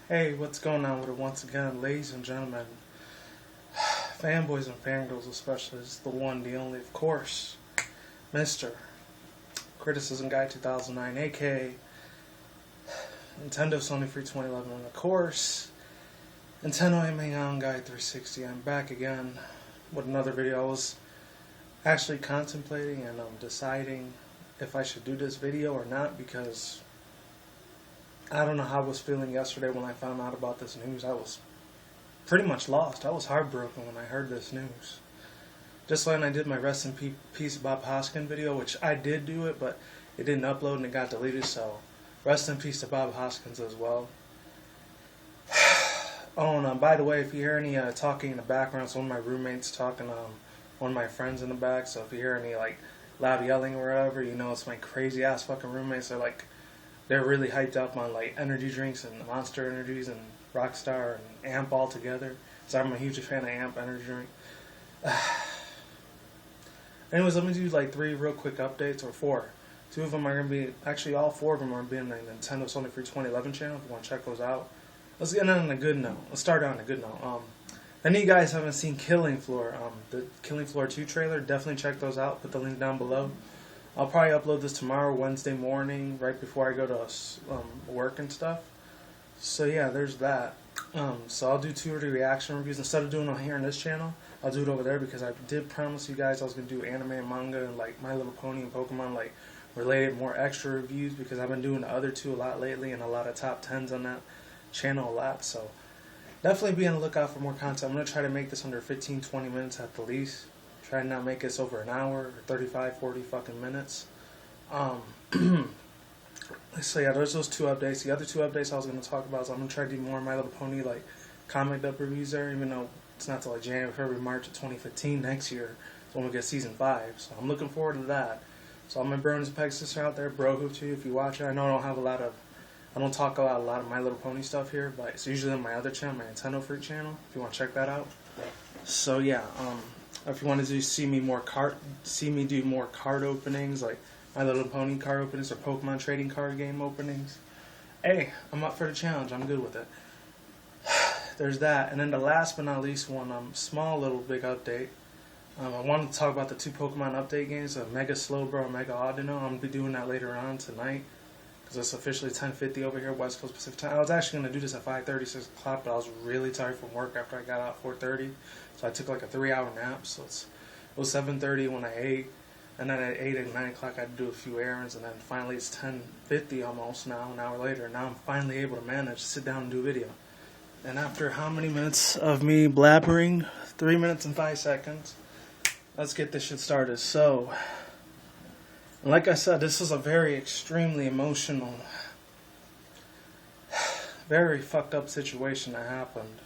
Hey, what's going on with it once again, ladies and gentlemen, fanboys and fangirls especially, is the one, the only, of course, Mr. Criticism Guy 2009, aka Nintendo Sony Free 2011, and of course, Nintendo Aiming Guy 360. I'm back again with another video. I was actually contemplating and deciding if I should do this video or not, because I don't know how I was feeling yesterday when I found out about this news. I was pretty much lost. I was heartbroken when I heard this news. Just when I did my Rest in Peace Bob Hoskins video, which I did do it, but it didn't upload and it got deleted, so rest in peace to Bob Hoskins as well. Oh, and by the way, if you hear any talking in the background, it's one of my roommates talking, one of my friends in the back, so if you hear any like loud yelling or whatever, you know it's my crazy ass fucking roommates. They're really hyped up on like energy drinks and Monster Energies and Rockstar and Amp all together. So I'm a huge fan of Amp energy drink. Anyways, let me do like 3 real quick updates, or 4. 2 of them are going to be, actually all 4 of them are being the Nintendo Sony Free 2011 channel if you want to check those out. Let's get on a good note. Let's start on a good note. If any of you guys haven't seen Killing Floor, the Killing Floor 2 trailer, definitely check those out. Put the link down below. I'll probably upload this tomorrow, Wednesday morning, right before I go to work and stuff. So yeah, there's that. So I'll do 2 or 3 reaction reviews. Instead of doing it here on this channel, I'll do it over there, because I did promise you guys I was going to do anime and manga and like My Little Pony and Pokemon like related, more extra reviews, because I've been doing the other 2 a lot lately and a lot of top 10s on that channel a lot. So definitely be on the lookout for more content. I'm going to try to make this under 15-20 minutes at the least. Try to not make this over an hour or 35-40 fucking minutes. So yeah, there's those 2 updates. The other 2 updates I was going to talk about is I'm going to try to do more My Little Pony like comic book reviews there, even though it's not till like January, February, March of 2015 next year. So when we get season 5. So I'm looking forward to that. So all my Browns and Pegasus out there, bro hoop to you if you watch it. I know I don't talk about a lot of My Little Pony stuff here, but it's usually on my other channel, my Nintendo Freak channel, if you want to check that out. So yeah, if you want to see me do more card openings, like My Little Pony card openings or Pokemon trading card game openings, hey, I'm up for the challenge. I'm good with it. There's that. And then the last but not least one, small little big update. I wanted to talk about the 2 Pokemon update games, Mega Slowbro and Mega Audino. I'm going to be doing that later on tonight, because it's officially 10:50 over here, West Coast Pacific time. I was actually going to do this at 5:30, 6 o'clock, but I was really tired from work after I got out at 4:30. So I took like a 3-hour nap. So it was 7:30 when I ate. And then at 8 and 9 o'clock I had to do a few errands. And then finally it's 10:50 almost now, an hour later. Now I'm finally able to manage to sit down and do a video. And after how many minutes of me blabbering? 3 minutes and 5 seconds. Let's get this shit started. So, like I said, this is a very extremely emotional, very fucked up situation that happened.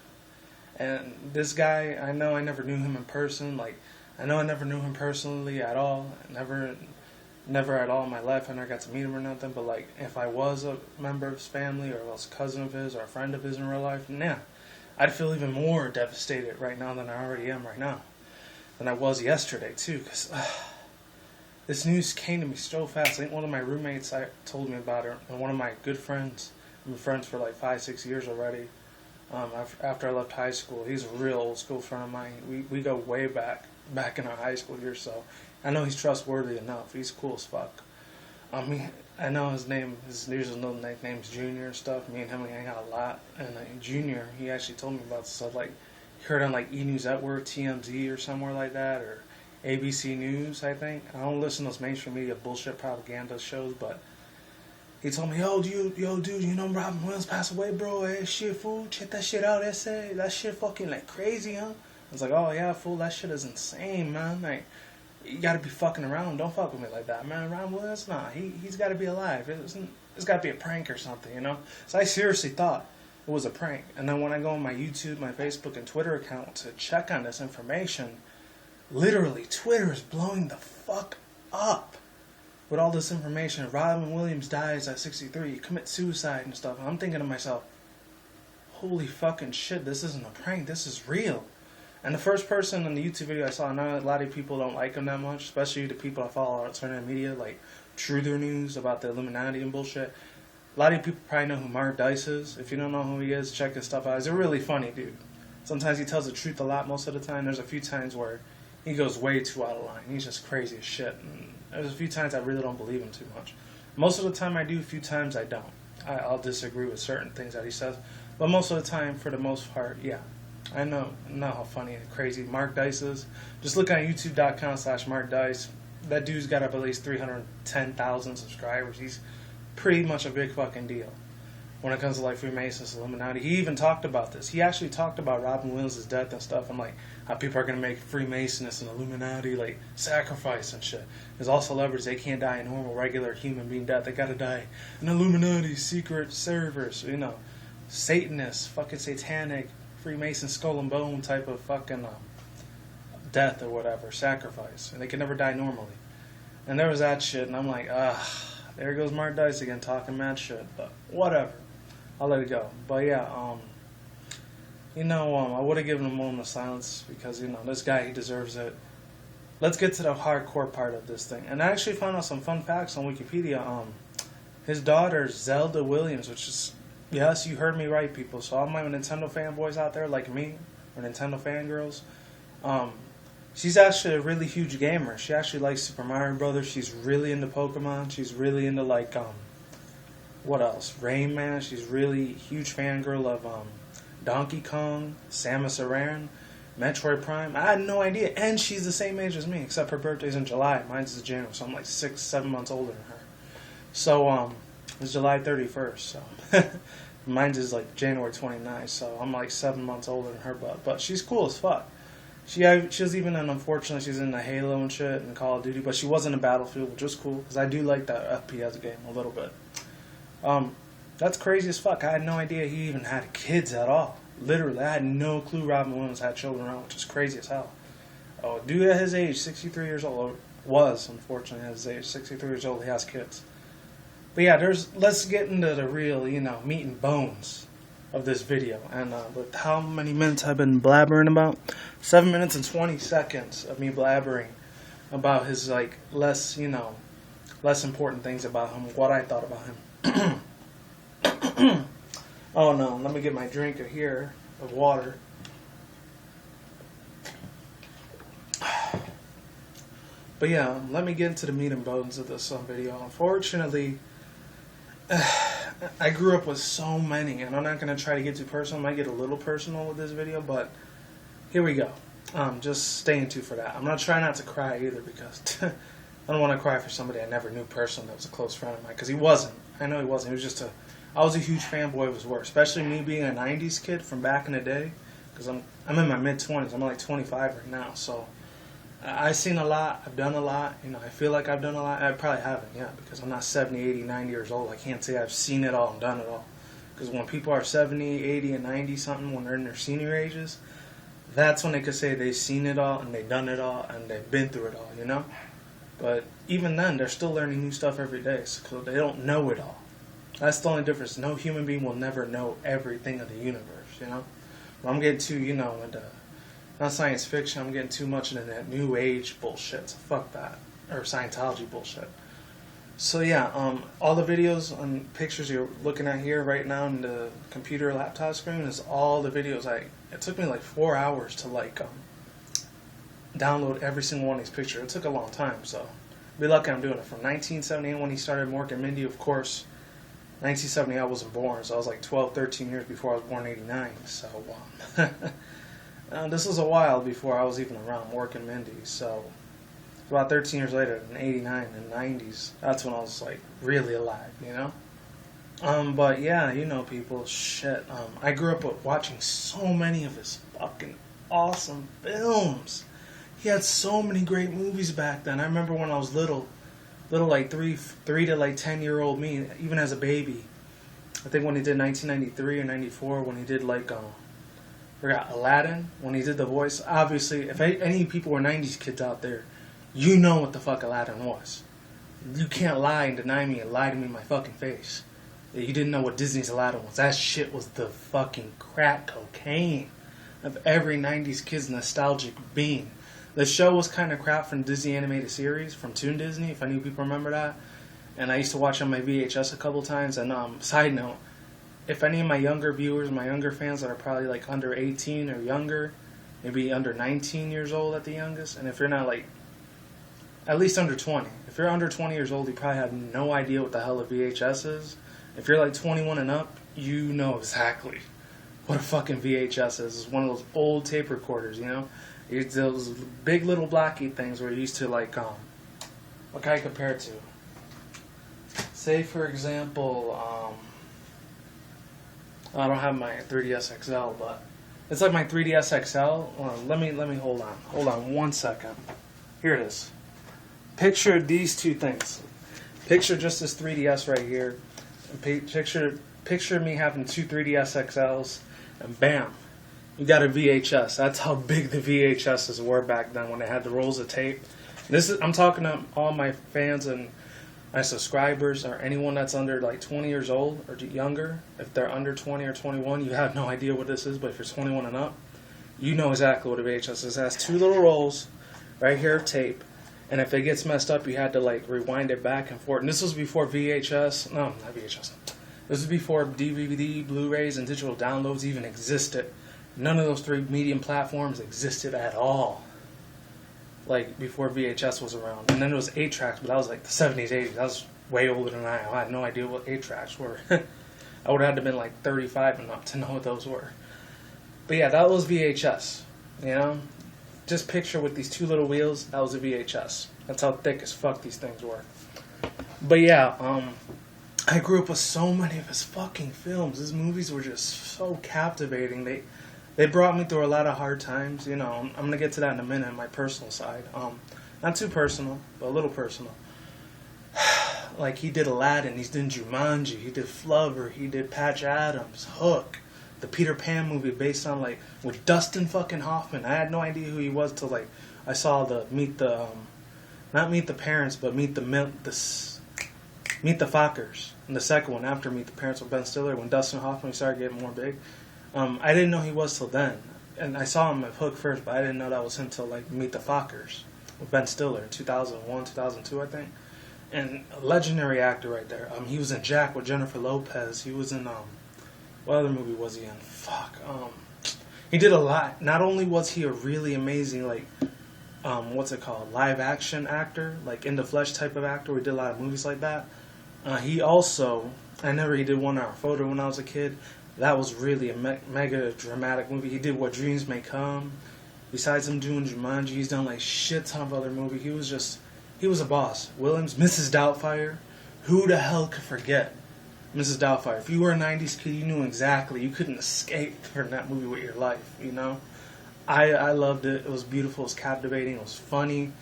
And this guy, I know I never knew him in person. Like, I know I never knew him personally at all. Never at all in my life. I never got to meet him or nothing. But like, if I was a member of his family, or was a cousin of his, or a friend of his in real life, nah, I'd feel even more devastated right now than I already am right now. Than I was yesterday too, because this news came to me so fast. I think one of my roommates told me about it, and one of my good friends, I've been friends for like 5-6 years already, after I left high school. He's a real old school friend of mine. We go way back in our high school years, so I know he's trustworthy enough. He's cool as fuck. I know his little nickname's Junior and stuff. Me and him, we hang out a lot. And Junior, he actually told me about stuff like, he heard on like E! News Network, TMZ or somewhere like that, or ABC News, I think. I don't listen to those mainstream media bullshit propaganda shows, but he told me, yo, dude, you know Robin Willaims passed away, bro? Hey, shit, fool, check that shit out, essay. That shit fucking like crazy, huh? I was like, oh yeah, fool, that shit is insane, man. Like, you gotta be fucking around. Don't fuck with me like that, man. Robin Willaims, nah, he's gotta be alive. It's gotta be a prank or something, you know? So I seriously thought it was a prank. And then when I go on my YouTube, my Facebook, and Twitter account to check on this information, literally, Twitter is blowing the fuck up with all this information. Robin Willaims dies at 63, commits suicide and stuff. And I'm thinking to myself, holy fucking shit, this isn't a prank, this is real. And the first person in the YouTube video I saw, I know a lot of people don't like him that much, especially the people I follow on alternative media, like Truther News about the Illuminati and bullshit. A lot of people probably know who Mark Dice is. If you don't know who he is, check his stuff out. He's a really funny dude. Sometimes he tells the truth a lot. Most of the time, there's a few times where he goes way too out of line. He's just crazy as shit. And there's a few times I really don't believe him too much. Most of the time I do, a few times I don't. I'll disagree with certain things that he says. But most of the time, for the most part, yeah. I know how funny and crazy Mark Dice is. Just look on youtube.com/Mark Dice. That dude's got up at least 310,000 subscribers. He's pretty much a big fucking deal when it comes to like Freemasons, Illuminati. He even talked about this. He actually talked about Robin Willaims' death and stuff, and like how people are gonna make Freemasons and Illuminati like sacrifice and shit. Because all celebrities, they can't die a normal, regular human being death. They gotta die an Illuminati secret service, you know, Satanist, fucking satanic, Freemason skull and bone type of fucking death or whatever, sacrifice, and they can never die normally. And there was that shit, and I'm like, there goes Mark Dice again talking mad shit, but whatever, I'll let it go. But yeah, I would have given him a moment of silence because, this guy, he deserves it. Let's get to the hardcore part of this thing. And I actually found out some fun facts on Wikipedia. His daughter, Zelda Williams, which is, yes, you heard me right, people. So all my Nintendo fanboys out there like me, or Nintendo fangirls, she's actually a really huge gamer. She actually likes Super Mario Brothers. She's really into Pokemon. She's really into what else? Rain Man. She's really huge fangirl of Donkey Kong, Samus Aran, Metroid Prime. I had no idea. And she's the same age as me, except her birthday's in July. Mine's in January, so I'm like 6-7 months older than her. So it's July 31st. So mine's is like January 29th. So I'm like 7 months older than her. But she's cool as fuck. She was even in, unfortunately, she's in the Halo and shit and Call of Duty, but she was in a Battlefield, which was cool, because I do like that FPS game a little bit. That's crazy as fuck. I had no idea he even had kids at all. Literally, I had no clue Robin Williams had children around, which is crazy as hell. Oh, dude at his age, 63 years old, or was, unfortunately, at his age, 63 years old, he has kids. But yeah, let's get into the real, meat and bones of this video. And with how many minutes I've been blabbering about? 7 minutes and 20 seconds of me blabbering about his less important things about him, what I thought about him. Oh no, let me get my drink here of water. But yeah, let me get into the meat and bones of this video. Unfortunately, I grew up with so many, and I'm not going to try to get too personal. I might get a little personal with this video, but here we go. Just staying tuned for that. I'm going to try not to cry either, because I don't want to cry for somebody I never knew personally that was a close friend of mine, because he wasn't. I know he wasn't. He was just I was a huge fanboy of his work, especially me being a 90s kid from back in the day, because I'm in my mid-20s. I'm like 25 right now, so I've seen a lot. I've done a lot. I feel like I've done a lot. I probably haven't, yeah, because I'm not 70, 80, 90 years old. I can't say I've seen it all and done it all. Because when people are 70, 80, and 90 something, when they're in their senior ages, that's when they could say they've seen it all and they've done it all and they've been through it all, But even then, they're still learning new stuff every day, so they don't know it all. That's the only difference. No human being will never know everything of the universe, But I'm getting too, into not science fiction. I'm getting too much into that new age bullshit. So fuck that, or Scientology bullshit. So yeah, all the videos and pictures you're looking at here right now on the computer laptop screen is all the videos. It took me like 4 hours to download every single one of these pictures. It took a long time, so be lucky I'm doing it. From 1978 when he started Mork and Mindy, of course. 1970 I wasn't born, so I was like 12, 13 years before I was born in 89. So this was a while before I was even around Mork and Mindy. So about 13 years later, in 89 and 90s, that's when I was really alive, But yeah, people, shit. I grew up watching so many of his fucking awesome films. He had so many great movies back then. I remember when I was little like 3 to 10-year-old me, even as a baby. I think when he did 1993 or 94, when he did forgot Aladdin, when he did the voice. Obviously, if any people were 90s kids out there, you know what the fuck Aladdin was. You can't lie and deny me and lie to me in my fucking face. You didn't know what Disney's Aladdin was. That shit was the fucking crack cocaine of every 90s kid's nostalgic being. The show was kind of crap from Disney animated series, from Toon Disney, if any people remember that. and I used to watch on my VHS a couple times. And side note, if any of my younger viewers, my younger fans that are probably like under 18 or younger, maybe under 19 years old at the youngest, and if you're not like at least under 20, if you're under 20 years old, you probably have no idea what the hell a VHS is. If you're like 21 and up, you know exactly what a fucking VHS is. It's one of those old tape recorders, you know? It's those big little blocky things where you used to like, what can I compare it to? Say, for example, I don't have my 3DS XL, but it's like my 3DS XL. Let me hold on. Hold on 1 second. Here it is. Picture these two things. Picture just this 3DS right here. Picture me having two 3DS XLs, and bam, you got a VHS. That's how big the VHSs were back then when they had the rolls of tape. I'm talking to all my fans and my subscribers, or anyone that's under like 20 years old or younger. If they're under 20 or 21, you have no idea what this is, but if you're 21 and up, you know exactly what a VHS is. It has two little rolls right here of tape, and if it gets messed up, you had to like rewind it back and forth. And this was before VHS. No, not VHS. This was before DVD, Blu-rays, and digital downloads even existed. None of those three medium platforms existed at all. Like, before VHS was around. And then it was 8-tracks, but that was like the 70s, 80s. I was way older than I had no idea what 8-tracks were. I would have had to have been like 35 and up to know what those were. But yeah, that was VHS, you know? Just picture with these two little wheels, that was a VHS. That's how thick as fuck these things were. But yeah, I grew up with so many of his fucking films. His movies were just so captivating. They brought me through a lot of hard times. You know, I'm going to get to that in a minute on my personal side. Not too personal, but a little personal. Like, he did Aladdin, he's did Jumanji, he did Flubber, he did Patch Adams, Hook, the Peter Pan movie based on, like, with Dustin fucking Hoffman. I had no idea who he was till, like, I saw not Meet the Parents, but Meet the Fockers. And the second one, after Meet the Parents with Ben Stiller, when Dustin Hoffman started getting more big. I didn't know who he was till then. And I saw him at Hook first, but I didn't know that was him till, like, Meet the Fockers with Ben Stiller in 2001, 2002, I think. And a legendary actor right there. He was in Jack with Jennifer Lopez. He was in, what other movie was he in? He did a lot. Not only was he a really amazing, like, what's it called, live action actor, like in the flesh type of actor. We did a lot of movies like that. He also, he did 1 Hour Photo when I was a kid. That was really a mega dramatic movie. He did What Dreams May Come. Besides him doing Jumanji, he's done like shit ton of other movies. He was a boss. Willaims, Mrs. Doubtfire. Who the hell could forget Mrs. Doubtfire? If you were a 90s kid, you knew exactly. You couldn't escape from that movie with your life, you know? I loved it. It was beautiful. It was captivating. It was funny.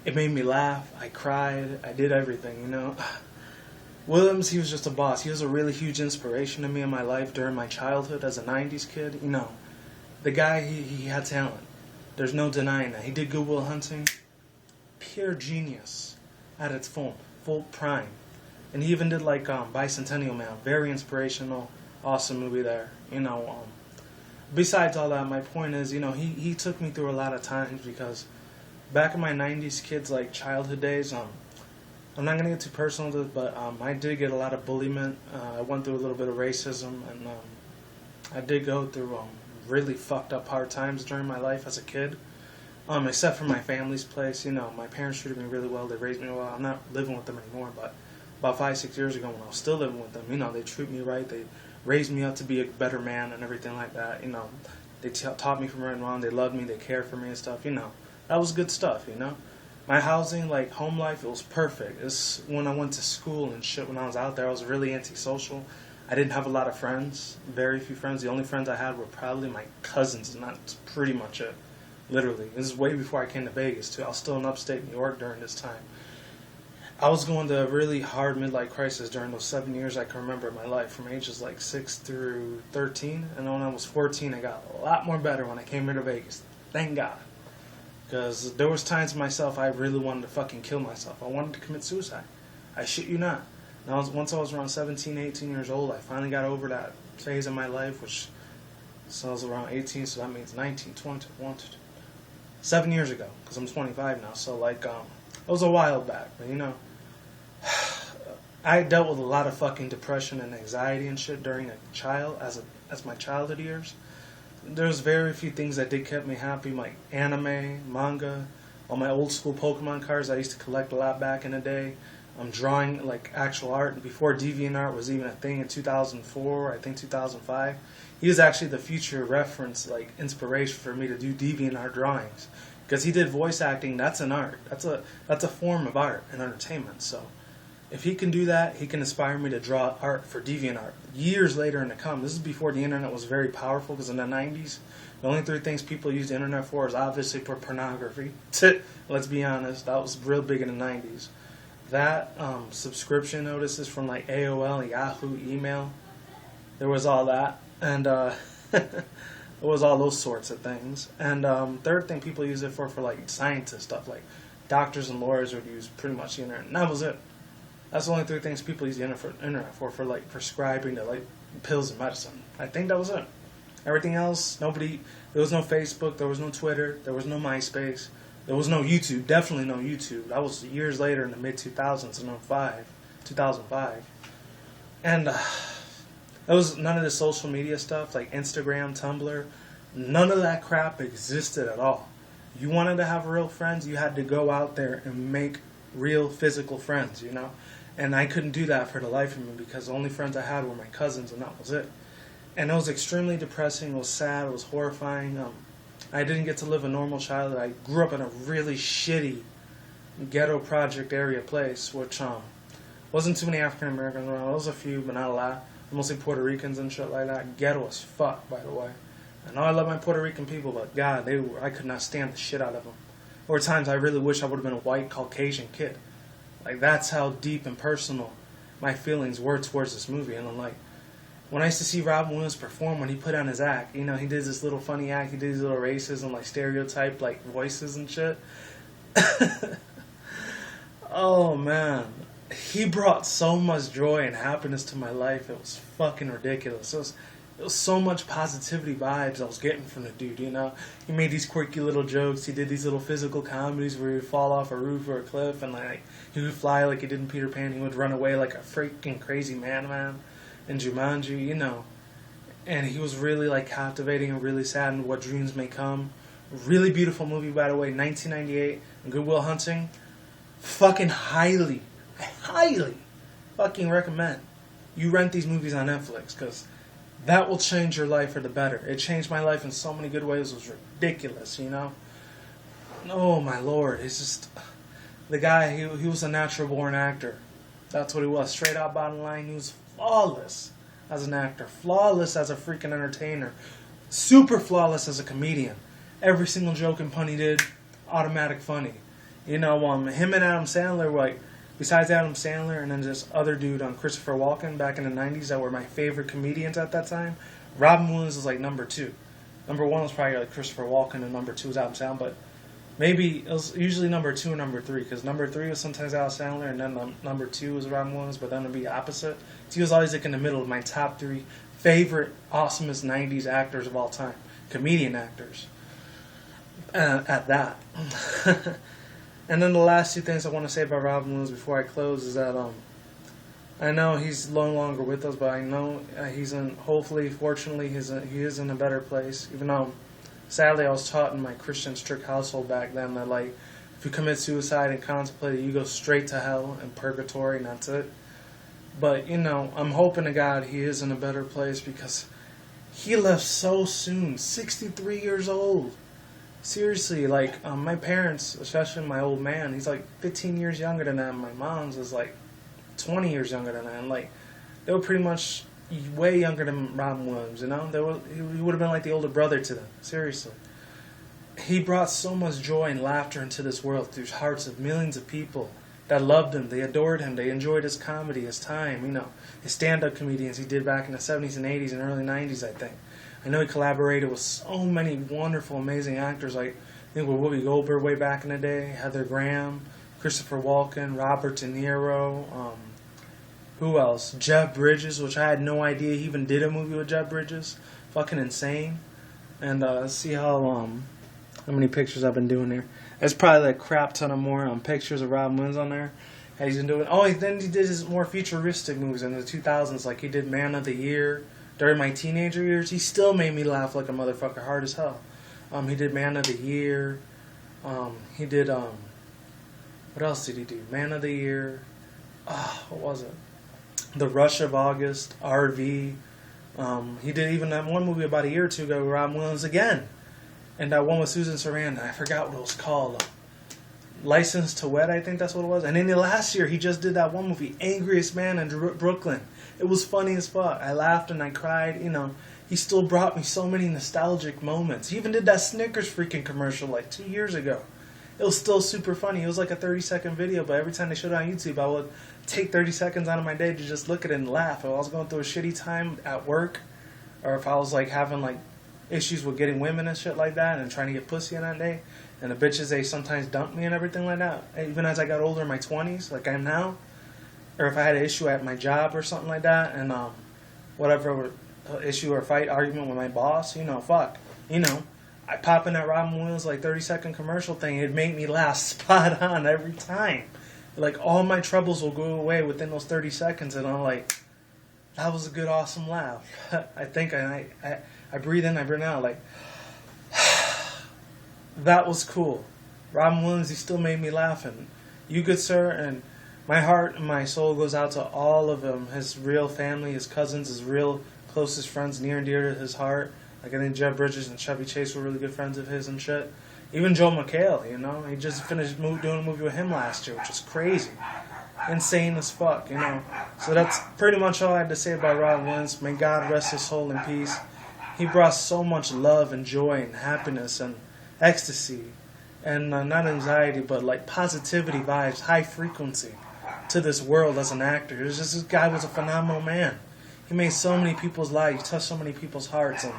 It made me laugh. I cried. I did everything, you know? Willaims, he was just a boss. He was a really huge inspiration to me in my life during my childhood as a 90s kid. You know, the guy, he had talent. There's no denying that. He did Good Will Hunting. Pure genius at its full prime. And he even did like Bicentennial Man. Very inspirational, awesome movie there. You know, besides all that, my point is, you know, he took me through a lot of times because back in my 90s kids, like childhood days, I'm not going to get too personal with it, but I did get a lot of bullyment. I went through a little bit of racism, and I did go through really fucked up hard times during my life as a kid. Except for my family's place, you know, my parents treated me really well. They raised me well. I'm not living with them anymore, but about 5-6 years ago when I was still living with them, you know, they treat me right. They raised me up to be a better man and everything like that. You know, they taught me from right and wrong. They loved me. They cared for me and stuff. You know, that was good stuff. You know. My housing, like, home life, it was perfect. It's when I went to school and shit, when I was out there, I was really antisocial. I didn't have a lot of friends, very few friends. The only friends I had were probably my cousins, and that's pretty much it, literally. This is way before I came to Vegas, too. I was still in upstate New York during this time. I was going to a really hard midlife crisis during those 7 years I can remember in my life, from ages like 6 through 13. And when I was 14, I got a lot more better when I came here to Vegas. Thank God. Because there was times myself I really wanted to fucking kill myself. I wanted to commit suicide. I shit you not. Now, once I was around 17, 18 years old, I finally got over that phase of my life, which so I was around 18, so that means 19, 20, 7 years ago, because I'm 25 now. So, like, it was a while back. But, you know, I dealt with a lot of fucking depression and anxiety and shit during as my childhood years. There's very few things that did keep me happy, like anime, manga, all my old school Pokemon cards I used to collect a lot back in the day. I'm drawing like actual art before DeviantArt was even a thing in 2004, I think 2005. He was actually the future reference, like inspiration for me to do DeviantArt drawings, because he did voice acting. That's an art. That's a form of art and entertainment. So if he can do that, he can inspire me to draw art for DeviantArt. Years later in the come, this is before the internet was very powerful, because in the 90s, the only three things people used the internet for is obviously for pornography. Let's be honest, that was real big in the 90s. That, subscription notices from like AOL, Yahoo, email, there was all that. And it was all those sorts of things. And third thing people use it for like scientist stuff, like doctors and lawyers would use pretty much the internet. And that was it. That's the only three things people use the internet for like prescribing to like pills and medicine. I think that was it. Everything else, there was no Facebook, there was no Twitter, there was no MySpace, there was no YouTube, definitely no YouTube. That was years later in the mid-2000s, 2005. And there was none of the social media stuff like Instagram, Tumblr. None of that crap existed at all. You wanted to have real friends, you had to go out there and make real physical friends, you know? And I couldn't do that for the life of me, because the only friends I had were my cousins, and that was it. And it was extremely depressing, it was sad, it was horrifying. I didn't get to live a normal childhood. I grew up in a really shitty ghetto project area place, which wasn't too many African Americans around. There was a few, but not a lot. Mostly Puerto Ricans and shit like that. Ghetto as fuck, by the way. I know I love my Puerto Rican people, but God, I could not stand the shit out of them. There were times I really wish I would have been a white Caucasian kid. Like, that's how deep and personal my feelings were towards this movie. And I'm like, when I used to see Robin Williams perform, when he put on his act, you know, he did this little funny act, he did these little racism, like stereotype, like voices and shit. Oh man, he brought so much joy and happiness to my life. It was fucking ridiculous. It was so much positivity vibes I was getting from the dude, you know. He made these quirky little jokes. He did these little physical comedies where he would fall off a roof or a cliff, and like he would fly like he did in Peter Pan. He would run away like a freaking crazy man. And Jumanji, you know, and he was really like captivating and really sad in What Dreams May Come. Really beautiful movie, by the way, 1998, Good Will Hunting. Fucking highly fucking recommend you rent these movies on Netflix, because that will change your life for the better. It changed my life in so many good ways. It was ridiculous, you know. Oh my lord, it's just the guy. He was a natural born actor. That's what he was. Straight out bottom line, he was flawless as an actor, flawless as a freaking entertainer, super flawless as a comedian. Every single joke and pun he did, automatic funny. You know, him and Adam Sandler were like, besides Adam Sandler and then this other dude on Christopher Walken back in the 90s that were my favorite comedians at that time, Robin Williams was like number 2. Number 1 was probably like Christopher Walken, and number 2 was Adam Sandler, but maybe it was usually number 2 and number 3, because number 3 was sometimes Adam Sandler, and then number 2 was Robin Williams, but then it would be the opposite. So he was always like in the middle of my top 3 favorite, awesomest 90s actors of all time. Comedian actors. At that. And then the last 2 things I want to say about Robin Williams before I close is that I know he's no longer with us, but I know fortunately, he is in a better place, even though sadly, I was taught in my Christian strict household back then that, like, if you commit suicide and contemplate it, you go straight to hell and purgatory, and that's it. But, you know, I'm hoping to God he is in a better place, because he left so soon, 63 years old. Seriously, like, my parents, especially my old man, he's like 15 years younger than that. My mom's is like 20 years younger than that. And, like, they were pretty much way younger than Robin Williams, you know? He would have been like the older brother to them, seriously. He brought so much joy and laughter into this world through the hearts of millions of people that loved him, they adored him, they enjoyed his comedy, his time, you know, his stand-up comedians he did back in the 70s and 80s and early 90s, I think. I know he collaborated with so many wonderful, amazing actors, like, I think with Whoopi Goldberg way back in the day, Heather Graham, Christopher Walken, Robert De Niro, who else? Jeff Bridges, which I had no idea he even did a movie with Jeff Bridges. Fucking insane. And let's see how many pictures I've been doing there. There's probably like a crap ton of more pictures of Robin Williams on there. He's been doing. Oh, then he did his more futuristic movies in the 2000s. Like he did Man of the Year during my teenager years. He still made me laugh like a motherfucker, hard as hell. He did Man of the Year. He did. What else did he do? Man of the Year. What was it? The Rush of August. R.V. He did even that one movie about a year or two ago, Robin Willaims again, and that one with Susan Sarandon. I forgot what it was called. License to Wed, I think that's what it was. And then last year, he just did that one movie, Angriest Man in Brooklyn. It was funny as fuck. I laughed and I cried. You know, he still brought me so many nostalgic moments. He even did that Snickers freaking commercial like 2 years ago. It was still super funny. It was like a 30-second video, but every time they showed it on YouTube, I would take 30 seconds out of my day to just look at it and laugh. If I was going through a shitty time at work, or if I was like having like issues with getting women and shit like that and trying to get pussy on that day, and the bitches, they sometimes dump me and everything like that. Even as I got older in my 20s, like I am now, or if I had an issue at my job or something like that, and whatever issue or fight, argument with my boss, you know, fuck, you know, I pop in that Robin Williams like 30-second commercial thing. It'd make me laugh spot on every time. Like all my troubles will go away within those 30 seconds, and I'm like, that was a good, awesome laugh. I think I breathe in, I breathe out, like. That was cool. Robin Williams, he still made me laugh. And you, good sir, and my heart and my soul goes out to all of them. His real family, his cousins, his real closest friends, near and dear to his heart. Like I think Jeff Bridges and Chevy Chase were really good friends of his and shit. Even Joel McHale, you know, he just finished doing a movie with him last year, which is crazy. Insane as fuck, you know. So that's pretty much all I had to say about Robin Williams. May God rest his soul in peace. He brought so much love and joy and happiness and ecstasy, and not anxiety, but like positivity vibes, high frequency to this world as an actor. It's just this guy was a phenomenal man. He made so many people's lives, he touched so many people's hearts, and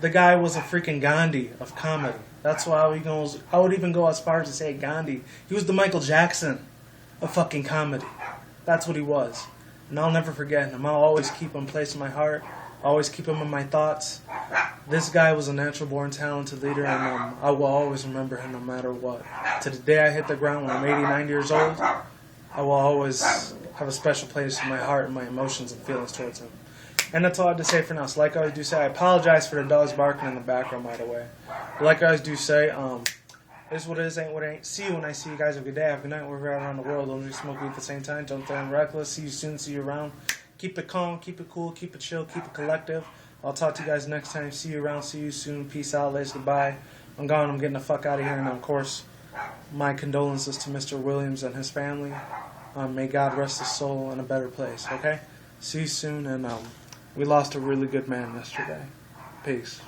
the guy was a freaking Gandhi of comedy. That's why I would even go as far as to say Gandhi. He was the Michael Jackson of fucking comedy. That's what he was. And I'll never forget him. I'll always keep him placed in my heart. I'll always keep him in my thoughts. This guy was a natural born talented leader, and I will always remember him no matter what. To the day I hit the ground when I'm 89 years old, I will always have a special place in my heart and my emotions and feelings towards him. And that's all I have to say for now. So like I always do say, I apologize for the dogs barking in the background, by the way. But like I always do say, it is what it is, ain't what it ain't. See you when I see you guys. Have a good day, have a good night, wherever you're around the world. Don't drink, smoke weed at the same time. Don't throw in reckless. See you soon, see you around. Keep it calm, keep it cool, keep it chill, keep it collective. I'll talk to you guys next time. See you around, see you soon. Peace out, ladies, goodbye. I'm gone, I'm getting the fuck out of here. And of course, my condolences to Mr. Williams and his family. May God rest his soul in a better place, okay? See you soon, and we lost a really good man yesterday. Peace.